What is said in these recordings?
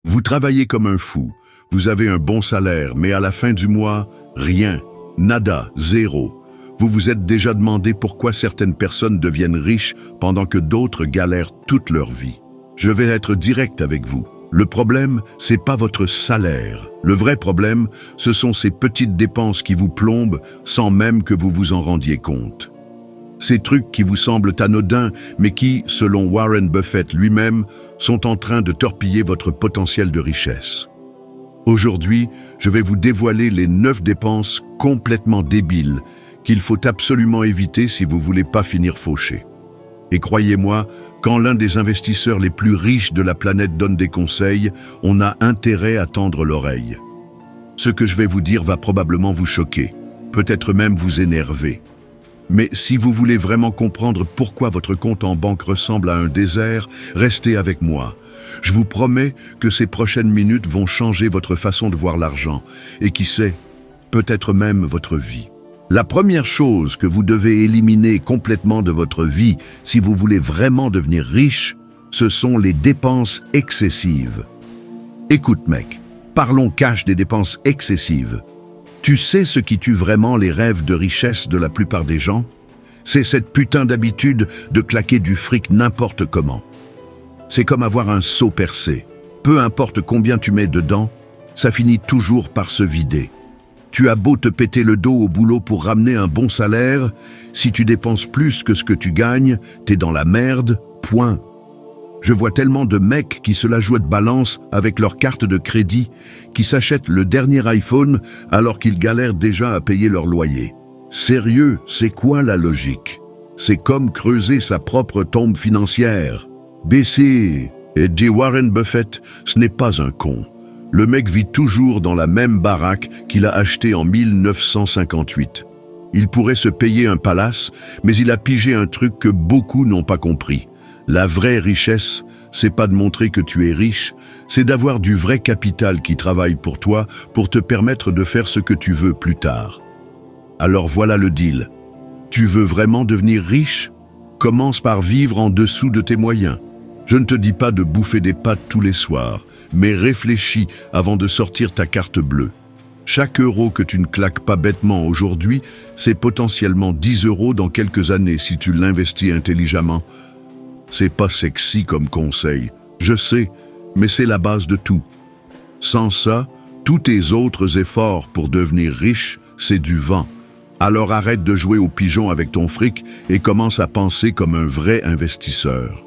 Vous travaillez comme un fou, vous avez un bon salaire, mais à la fin du mois, rien, nada, zéro. Vous vous êtes déjà demandé pourquoi certaines personnes deviennent riches pendant que d'autres galèrent toute leur vie. Je vais être direct avec vous. Le problème, c'est pas votre salaire. Le vrai problème, ce sont ces petites dépenses qui vous plombent sans même que vous vous en rendiez compte. Ces trucs qui vous semblent anodins, mais qui, selon Warren Buffett lui-même, sont en train de torpiller votre potentiel de richesse. Aujourd'hui, je vais vous dévoiler les 9 dépenses complètement débiles qu'il faut absolument éviter si vous voulez pas finir fauché. Et croyez-moi, quand l'un des investisseurs les plus riches de la planète donne des conseils, on a intérêt à tendre l'oreille. Ce que je vais vous dire va probablement vous choquer, peut-être même vous énerver. Mais si vous voulez vraiment comprendre pourquoi votre compte en banque ressemble à un désert, restez avec moi. Je vous promets que ces prochaines minutes vont changer votre façon de voir l'argent, et qui sait, peut-être même votre vie. La première chose que vous devez éliminer complètement de votre vie si vous voulez vraiment devenir riche, ce sont les dépenses excessives. Écoute mec, parlons cash des dépenses excessives. Tu sais ce qui tue vraiment les rêves de richesse de la plupart des gens? C'est cette putain d'habitude de claquer du fric n'importe comment. C'est comme avoir un seau percé. Peu importe combien tu mets dedans, ça finit toujours par se vider. Tu as beau te péter le dos au boulot pour ramener un bon salaire, si tu dépenses plus que ce que tu gagnes, t'es dans la merde, point. Je vois tellement de mecs qui se la jouent de balance avec leur carte de crédit, qui s'achètent le dernier iPhone alors qu'ils galèrent déjà à payer leur loyer. Sérieux, c'est quoi la logique? C'est comme creuser sa propre tombe financière. Baissez, et dit Warren Buffett, ce n'est pas un con. Le mec vit toujours dans la même baraque qu'il a achetée en 1958. Il pourrait se payer un palace, mais il a pigé un truc que beaucoup n'ont pas compris. La vraie richesse, c'est pas de montrer que tu es riche, c'est d'avoir du vrai capital qui travaille pour toi pour te permettre de faire ce que tu veux plus tard. Alors voilà le deal. Tu veux vraiment devenir riche? Commence par vivre en dessous de tes moyens. Je ne te dis pas de bouffer des pâtes tous les soirs, mais réfléchis avant de sortir ta carte bleue. Chaque euro que tu ne claques pas bêtement aujourd'hui, c'est potentiellement 10 € dans quelques années si tu l'investis intelligemment. C'est pas sexy comme conseil, je sais, mais c'est la base de tout. Sans ça, tous tes autres efforts pour devenir riche, c'est du vent. Alors arrête de jouer au pigeon avec ton fric et commence à penser comme un vrai investisseur.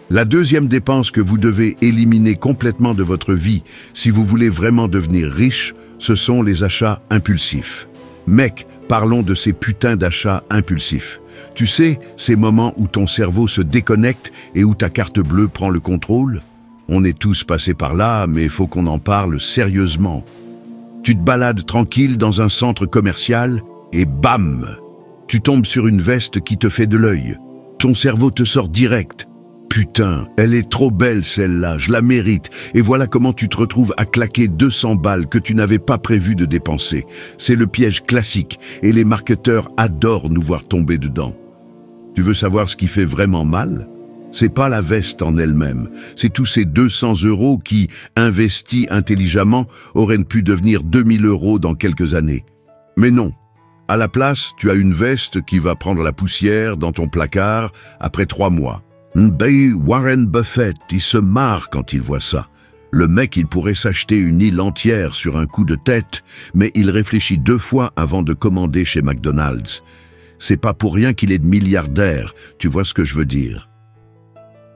La deuxième dépense que vous devez éliminer complètement de votre vie si vous voulez vraiment devenir riche, ce sont les achats impulsifs. Mec, parlons de ces putains d'achats impulsifs. Tu sais, ces moments où ton cerveau se déconnecte et où ta carte bleue prend le contrôle? On est tous passés par là, mais il faut qu'on en parle sérieusement. Tu te balades tranquille dans un centre commercial et bam! Tu tombes sur une veste qui te fait de l'œil. Ton cerveau te sort direct. Putain, elle est trop belle celle-là, je la mérite. Et voilà comment tu te retrouves à claquer 200 balles que tu n'avais pas prévu de dépenser. C'est le piège classique et les marketeurs adorent nous voir tomber dedans. Tu veux savoir ce qui fait vraiment mal? C'est pas la veste en elle-même, c'est tous ces 200 € qui, investis intelligemment, auraient pu devenir 2000 € dans quelques années. Mais non. À la place, tu as une veste qui va prendre la poussière dans ton placard après 3 mois. Warren Buffett, il se marre quand il voit ça. Le mec, il pourrait s'acheter une île entière sur un coup de tête, mais il réfléchit 2 fois avant de commander chez McDonald's. C'est pas pour rien qu'il est milliardaire, tu vois ce que je veux dire.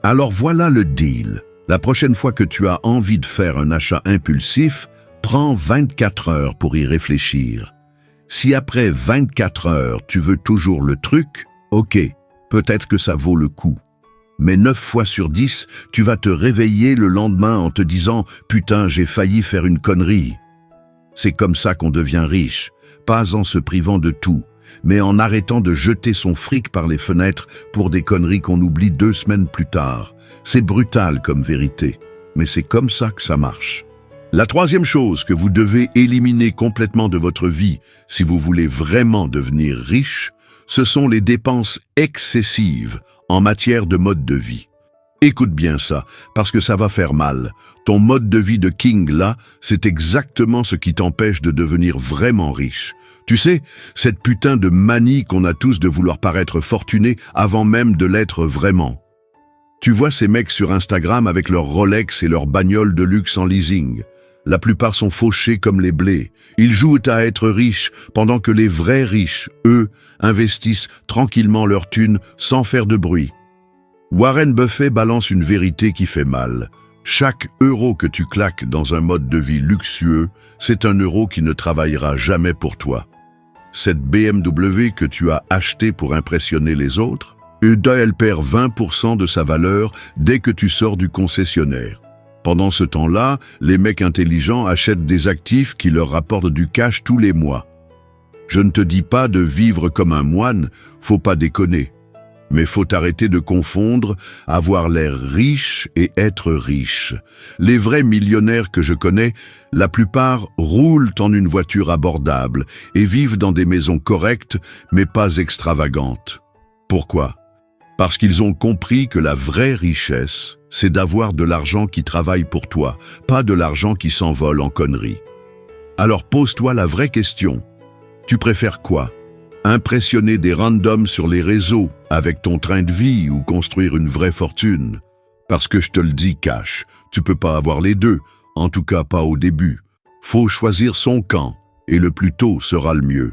Alors voilà le deal. La prochaine fois que tu as envie de faire un achat impulsif, prends 24 heures pour y réfléchir. Si après 24 heures, tu veux toujours le truc, ok, peut-être que ça vaut le coup. Mais 9 fois sur 10, tu vas te réveiller le lendemain en te disant « Putain, j'ai failli faire une connerie ». C'est comme ça qu'on devient riche, pas en se privant de tout, mais en arrêtant de jeter son fric par les fenêtres pour des conneries qu'on oublie 2 semaines plus tard. C'est brutal comme vérité, mais c'est comme ça que ça marche. La troisième chose que vous devez éliminer complètement de votre vie si vous voulez vraiment devenir riche, ce sont les dépenses excessives en matière de mode de vie. Écoute bien ça, parce que ça va faire mal. Ton mode de vie de king, là, c'est exactement ce qui t'empêche de devenir vraiment riche. Tu sais, cette putain de manie qu'on a tous de vouloir paraître fortuné avant même de l'être vraiment. Tu vois ces mecs sur Instagram avec leurs Rolex et leurs bagnoles de luxe en leasing. La plupart sont fauchés comme les blés. Ils jouent à être riches, pendant que les vrais riches, eux, investissent tranquillement leur thune sans faire de bruit. Warren Buffett balance une vérité qui fait mal. Chaque euro que tu claques dans un mode de vie luxueux, c'est un euro qui ne travaillera jamais pour toi. Cette BMW que tu as achetée pour impressionner les autres, elle perd 20% de sa valeur dès que tu sors du concessionnaire. Pendant ce temps-là, les mecs intelligents achètent des actifs qui leur rapportent du cash tous les mois. Je ne te dis pas de vivre comme un moine, faut pas déconner. Mais faut arrêter de confondre avoir l'air riche et être riche. Les vrais millionnaires que je connais, la plupart roulent en une voiture abordable et vivent dans des maisons correctes, mais pas extravagantes. Pourquoi? Parce qu'ils ont compris que la vraie richesse, c'est d'avoir de l'argent qui travaille pour toi, pas de l'argent qui s'envole en conneries. Alors pose-toi la vraie question. Tu préfères quoi? Impressionner des randoms sur les réseaux avec ton train de vie ou construire une vraie fortune? Parce que je te le dis, cash, tu peux pas avoir les deux, en tout cas pas au début. Faut choisir son camp, et le plus tôt sera le mieux.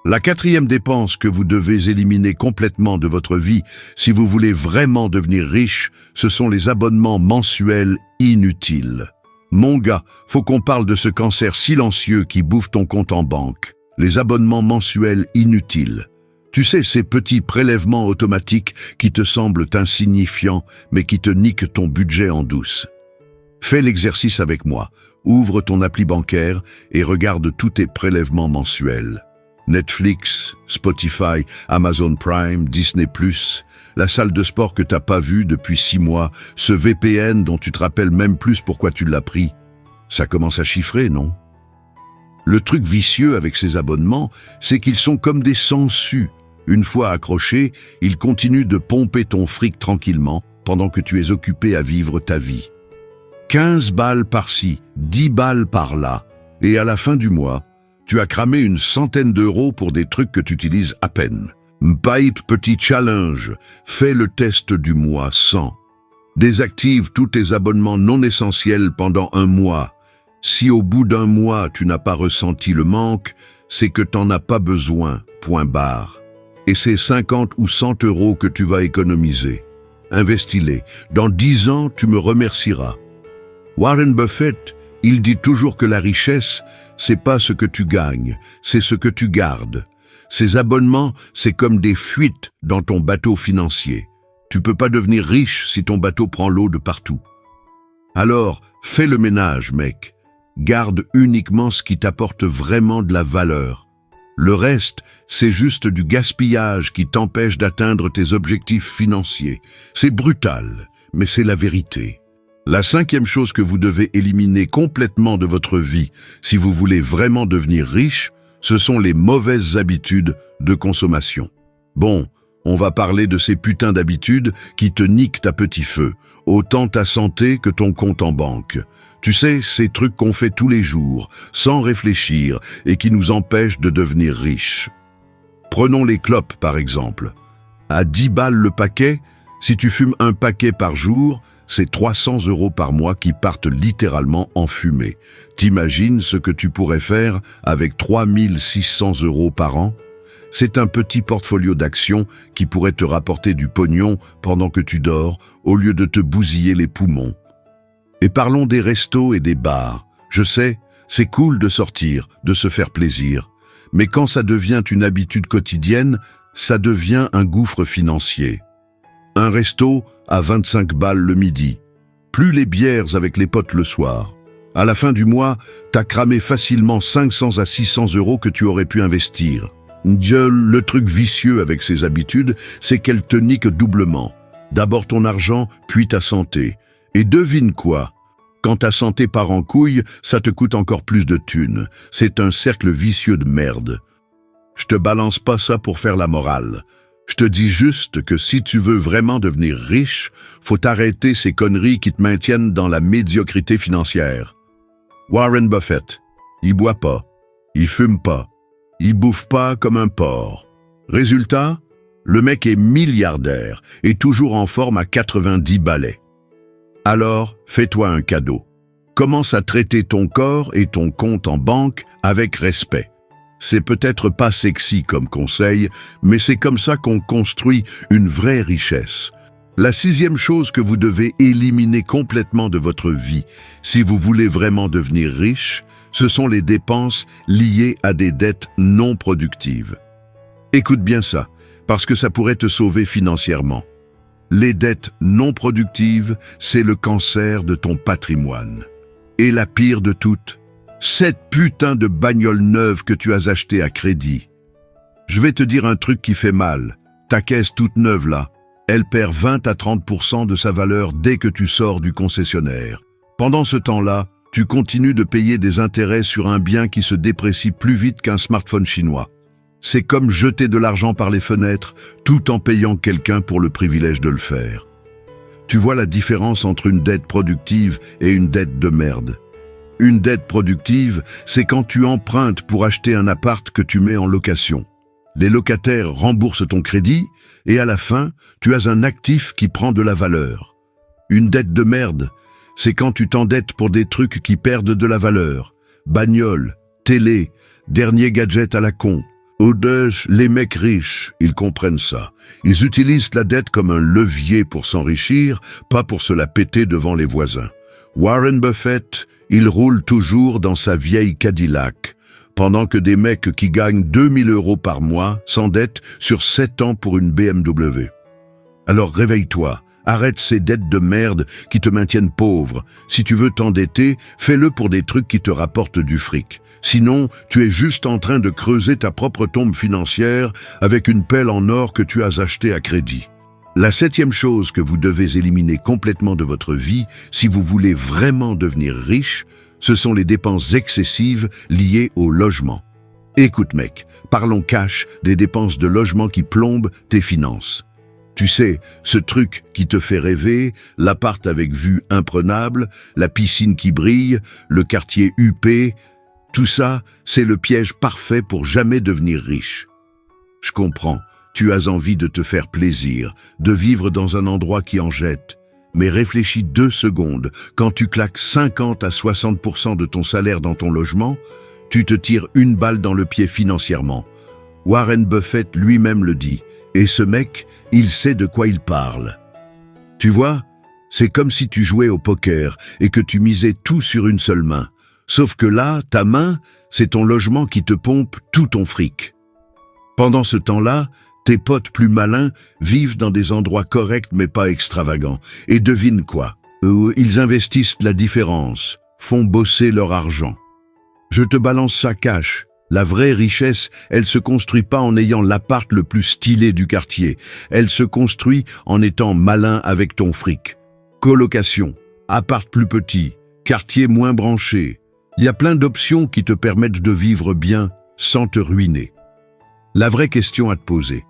La quatrième dépense que vous devez éliminer complètement de votre vie si vous voulez vraiment devenir riche, ce sont les abonnements mensuels inutiles. Mon gars, faut qu'on parle de ce cancer silencieux qui bouffe ton compte en banque. Les abonnements mensuels inutiles. Tu sais, ces petits prélèvements automatiques qui te semblent insignifiants, mais qui te niquent ton budget en douce. Fais l'exercice avec moi. Ouvre ton appli bancaire et regarde tous tes prélèvements mensuels. Netflix, Spotify, Amazon Prime, Disney+, la salle de sport que t'as pas vue depuis 6 mois, ce VPN dont tu te rappelles même plus pourquoi tu l'as pris. Ça commence à chiffrer, non? Le truc vicieux avec ces abonnements, c'est qu'ils sont comme des sangsues. Une fois accrochés, ils continuent de pomper ton fric tranquillement pendant que tu es occupé à vivre ta vie. 15 balles par-ci, 10 balles par-là, et à la fin du mois, tu as cramé une centaine d'euros pour des trucs que tu utilises à peine. Pipe petit challenge, fais le test du mois 100. Désactive tous tes abonnements non essentiels pendant un mois. Si au bout d'un mois tu n'as pas ressenti le manque, c'est que t'en as pas besoin, point barre. Et c'est 50 ou 100 euros que tu vas économiser. Investis-les. Dans 10 ans, tu me remercieras. Warren Buffett, il dit toujours que la richesse, c'est pas ce que tu gagnes, c'est ce que tu gardes. Ces abonnements, c'est comme des fuites dans ton bateau financier. Tu peux pas devenir riche si ton bateau prend l'eau de partout. Alors, fais le ménage, mec. Garde uniquement ce qui t'apporte vraiment de la valeur. Le reste, c'est juste du gaspillage qui t'empêche d'atteindre tes objectifs financiers. C'est brutal, mais c'est la vérité. La cinquième chose que vous devez éliminer complètement de votre vie si vous voulez vraiment devenir riche, ce sont les mauvaises habitudes de consommation. Bon, on va parler de ces putains d'habitudes qui te niquent à petit feu, autant ta santé que ton compte en banque. Tu sais, ces trucs qu'on fait tous les jours, sans réfléchir, et qui nous empêchent de devenir riches. Prenons les clopes, par exemple. À 10 balles le paquet, si tu fumes un paquet par jour, c'est 300 euros par mois qui partent littéralement en fumée. T'imagines ce que tu pourrais faire avec 3600 euros par an? C'est un petit portfolio d'actions qui pourrait te rapporter du pognon pendant que tu dors, au lieu de te bousiller les poumons. Et parlons des restos et des bars. Je sais, c'est cool de sortir, de se faire plaisir. Mais quand ça devient une habitude quotidienne, ça devient un gouffre financier. Un resto à 25 balles le midi. Plus les bières avec les potes le soir. À la fin du mois, t'as cramé facilement 500 à 600 euros que tu aurais pu investir. Le truc vicieux avec ces habitudes, c'est qu'elles te niquent doublement. D'abord ton argent, puis ta santé. Et devine quoi? Quand ta santé part en couille, ça te coûte encore plus de thunes. C'est un cercle vicieux de merde. Je te balance pas ça pour faire la morale. Je te dis juste que si tu veux vraiment devenir riche, faut arrêter ces conneries qui te maintiennent dans la médiocrité financière. Warren Buffett, il boit pas, il fume pas, il bouffe pas comme un porc. Résultat, le mec est milliardaire et toujours en forme à 90 balais. Alors, fais-toi un cadeau. Commence à traiter ton corps et ton compte en banque avec respect. C'est peut-être pas sexy comme conseil, mais c'est comme ça qu'on construit une vraie richesse. La 6e chose que vous devez éliminer complètement de votre vie, si vous voulez vraiment devenir riche, ce sont les dépenses liées à des dettes non productives. Écoute bien ça, parce que ça pourrait te sauver financièrement. Les dettes non productives, c'est le cancer de ton patrimoine. Et la pire de toutes, cette putain de bagnole neuve que tu as achetée à crédit. Je vais te dire un truc qui fait mal. Ta caisse toute neuve là, elle perd 20 à 30% de sa valeur dès que tu sors du concessionnaire. Pendant ce temps-là, tu continues de payer des intérêts sur un bien qui se déprécie plus vite qu'un smartphone chinois. C'est comme jeter de l'argent par les fenêtres tout en payant quelqu'un pour le privilège de le faire. Tu vois la différence entre une dette productive et une dette de merde. Une dette productive, c'est quand tu empruntes pour acheter un appart que tu mets en location. Les locataires remboursent ton crédit et à la fin, tu as un actif qui prend de la valeur. Une dette de merde, c'est quand tu t'endettes pour des trucs qui perdent de la valeur. Bagnole, télé, dernier gadget à la con. Les mecs riches, ils comprennent ça. Ils utilisent la dette comme un levier pour s'enrichir, pas pour se la péter devant les voisins. Warren Buffett, il roule toujours dans sa vieille Cadillac, pendant que des mecs qui gagnent 2000 € par mois s'endettent sur 7 ans pour une BMW. Alors réveille-toi, arrête ces dettes de merde qui te maintiennent pauvre. Si tu veux t'endetter, fais-le pour des trucs qui te rapportent du fric. Sinon, tu es juste en train de creuser ta propre tombe financière avec une pelle en or que tu as achetée à crédit. La 7e chose que vous devez éliminer complètement de votre vie, si vous voulez vraiment devenir riche, ce sont les dépenses excessives liées au logement. Écoute mec, parlons cash des dépenses de logement qui plombent tes finances. Tu sais, ce truc qui te fait rêver, l'appart avec vue imprenable, la piscine qui brille, le quartier huppé, tout ça, c'est le piège parfait pour jamais devenir riche. Je comprends, tu as envie de te faire plaisir, de vivre dans un endroit qui en jette. Mais réfléchis 2 secondes, quand tu claques 50 à 60% de ton salaire dans ton logement, tu te tires une balle dans le pied financièrement. Warren Buffett lui-même le dit, et ce mec, il sait de quoi il parle. Tu vois, c'est comme si tu jouais au poker et que tu misais tout sur une seule main. Sauf que là, ta main, c'est ton logement qui te pompe tout ton fric. Pendant ce temps-là, tes potes plus malins vivent dans des endroits corrects mais pas extravagants. Et devine quoi? Ils investissent la différence, font bosser leur argent. Je te balance ça cash. La vraie richesse, elle se construit pas en ayant l'appart le plus stylé du quartier. Elle se construit en étant malin avec ton fric. Colocation, appart plus petit, quartier moins branché. Il y a plein d'options qui te permettent de vivre bien sans te ruiner. La vraie question à te poser,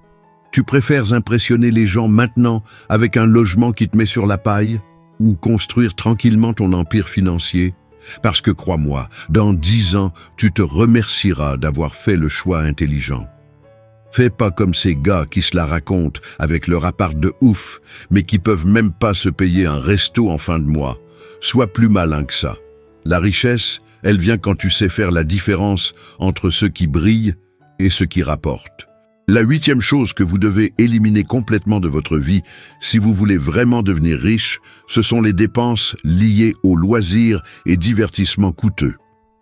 tu préfères impressionner les gens maintenant avec un logement qui te met sur la paille ou construire tranquillement ton empire financier? Parce que crois-moi, dans 10 ans, tu te remercieras d'avoir fait le choix intelligent. Fais pas comme ces gars qui se la racontent avec leur appart de ouf, mais qui peuvent même pas se payer un resto en fin de mois. Sois plus malin que ça. La richesse, elle vient quand tu sais faire la différence entre ceux qui brillent et ceux qui rapportent. La 8e chose que vous devez éliminer complètement de votre vie, si vous voulez vraiment devenir riche, ce sont les dépenses liées aux loisirs et divertissements coûteux.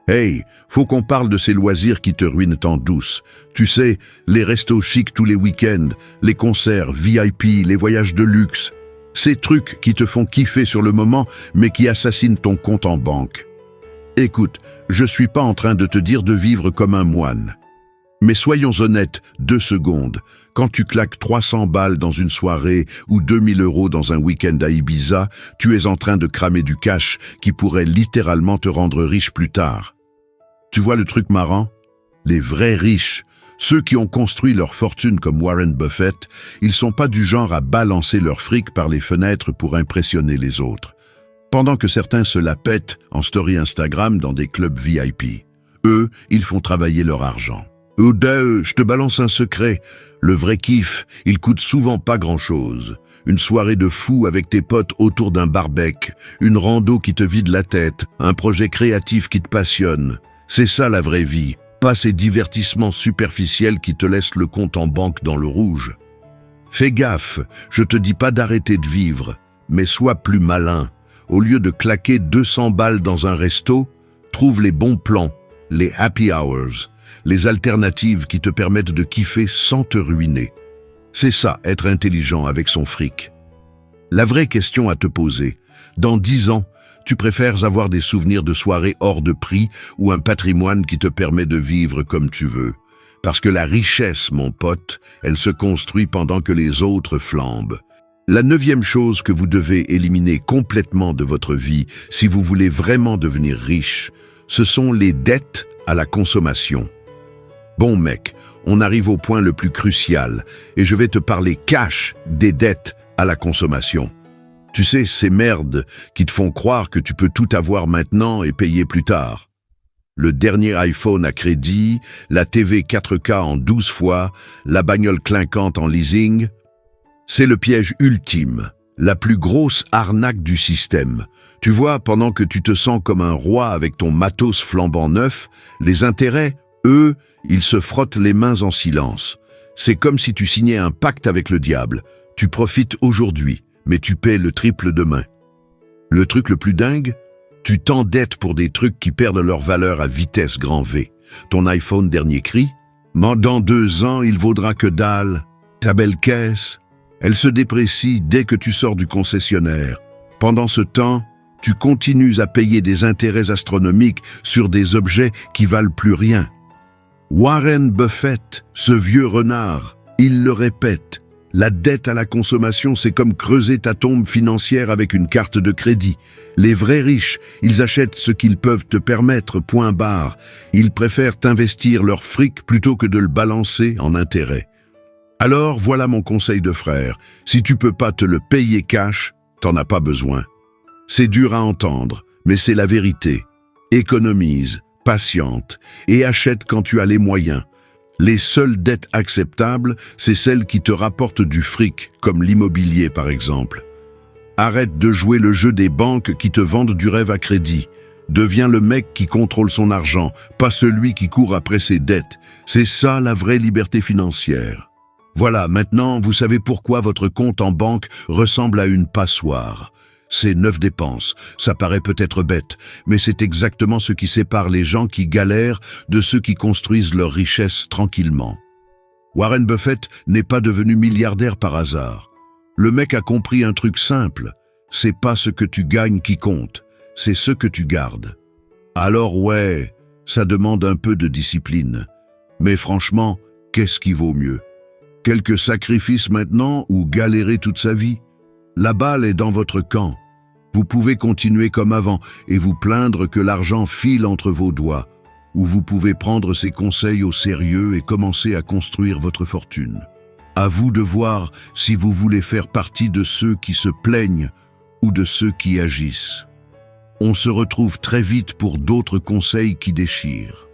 Hey, faut qu'on parle de ces loisirs qui te ruinent en douce. Tu sais, les restos chics tous les week-ends, les concerts VIP, les voyages de luxe. Ces trucs qui te font kiffer sur le moment, mais qui assassinent ton compte en banque. Écoute, je suis pas en train de te dire de vivre comme un moine. Mais soyons honnêtes, 2 secondes. Quand tu claques 300 balles dans une soirée ou 2000 € dans un week-end à Ibiza, tu es en train de cramer du cash qui pourrait littéralement te rendre riche plus tard. Tu vois le truc marrant? Les vrais riches, Ceux qui ont construit leur fortune comme Warren Buffett, ils sont pas du genre à balancer leur fric par les fenêtres pour impressionner les autres. Pendant que certains se la pètent en story Instagram dans des clubs VIP. Eux, ils font travailler leur argent. Je te balance un secret. Le vrai kiff, il coûte souvent pas grand-chose. Une soirée de fou avec tes potes autour d'un barbecue, une rando qui te vide la tête, un projet créatif qui te passionne. C'est ça la vraie vie, pas ces divertissements superficiels qui te laissent le compte en banque dans le rouge. Fais gaffe, je te dis pas d'arrêter de vivre, mais sois plus malin. Au lieu de claquer 200 balles dans un resto, trouve les bons plans, les happy hours, les alternatives qui te permettent de kiffer sans te ruiner. C'est ça, être intelligent avec son fric. La vraie question à te poser, dans 10 ans, tu préfères avoir des souvenirs de soirées hors de prix ou un patrimoine qui te permet de vivre comme tu veux? Parce que la richesse, mon pote, elle se construit pendant que les autres flambent. La 9e chose que vous devez éliminer complètement de votre vie si vous voulez vraiment devenir riche, ce sont les dettes à la consommation. Bon mec, on arrive au point le plus crucial et je vais te parler cash des dettes à la consommation. Tu sais, ces merdes qui te font croire que tu peux tout avoir maintenant et payer plus tard. Le dernier iPhone à crédit, la TV 4K en 12 fois, la bagnole clinquante en leasing. C'est le piège ultime, la plus grosse arnaque du système. Tu vois, pendant que tu te sens comme un roi avec ton matos flambant neuf, les intérêts, eux, ils se frottent les mains en silence. C'est comme si tu signais un pacte avec le diable. Tu profites aujourd'hui, mais tu paies le triple demain. Le truc le plus dingue, tu t'endettes pour des trucs qui perdent leur valeur à vitesse grand V. Ton iPhone dernier cri, mais dans 2 ans, il vaudra que dalle. Ta belle caisse, elle se déprécie dès que tu sors du concessionnaire. Pendant ce temps, tu continues à payer des intérêts astronomiques sur des objets qui valent plus rien. Warren Buffett, ce vieux renard, il le répète, la dette à la consommation, c'est comme creuser ta tombe financière avec une carte de crédit. Les vrais riches, ils achètent ce qu'ils peuvent te permettre, point barre. Ils préfèrent investir leur fric plutôt que de le balancer en intérêt. Alors, voilà mon conseil de frère. Si tu peux pas te le payer cash, t'en as pas besoin. C'est dur à entendre, mais c'est la vérité. Économise, patiente, et achète quand tu as les moyens. Les seules dettes acceptables, c'est celles qui te rapportent du fric, comme l'immobilier par exemple. Arrête de jouer le jeu des banques qui te vendent du rêve à crédit. Deviens le mec qui contrôle son argent, pas celui qui court après ses dettes. C'est ça la vraie liberté financière. Voilà, maintenant vous savez pourquoi votre compte en banque ressemble à une passoire. C'est 9 dépenses, ça paraît peut-être bête, mais c'est exactement ce qui sépare les gens qui galèrent de ceux qui construisent leur richesse tranquillement. Warren Buffett n'est pas devenu milliardaire par hasard. Le mec a compris un truc simple, c'est pas ce que tu gagnes qui compte, c'est ce que tu gardes. Alors ouais, ça demande un peu de discipline. Mais franchement, qu'est-ce qui vaut mieux? Quelques sacrifices maintenant ou galérer toute sa vie? La balle est dans votre camp. Vous pouvez continuer comme avant et vous plaindre que l'argent file entre vos doigts, ou vous pouvez prendre ces conseils au sérieux et commencer à construire votre fortune. À vous de voir si vous voulez faire partie de ceux qui se plaignent ou de ceux qui agissent. On se retrouve très vite pour d'autres conseils qui déchirent.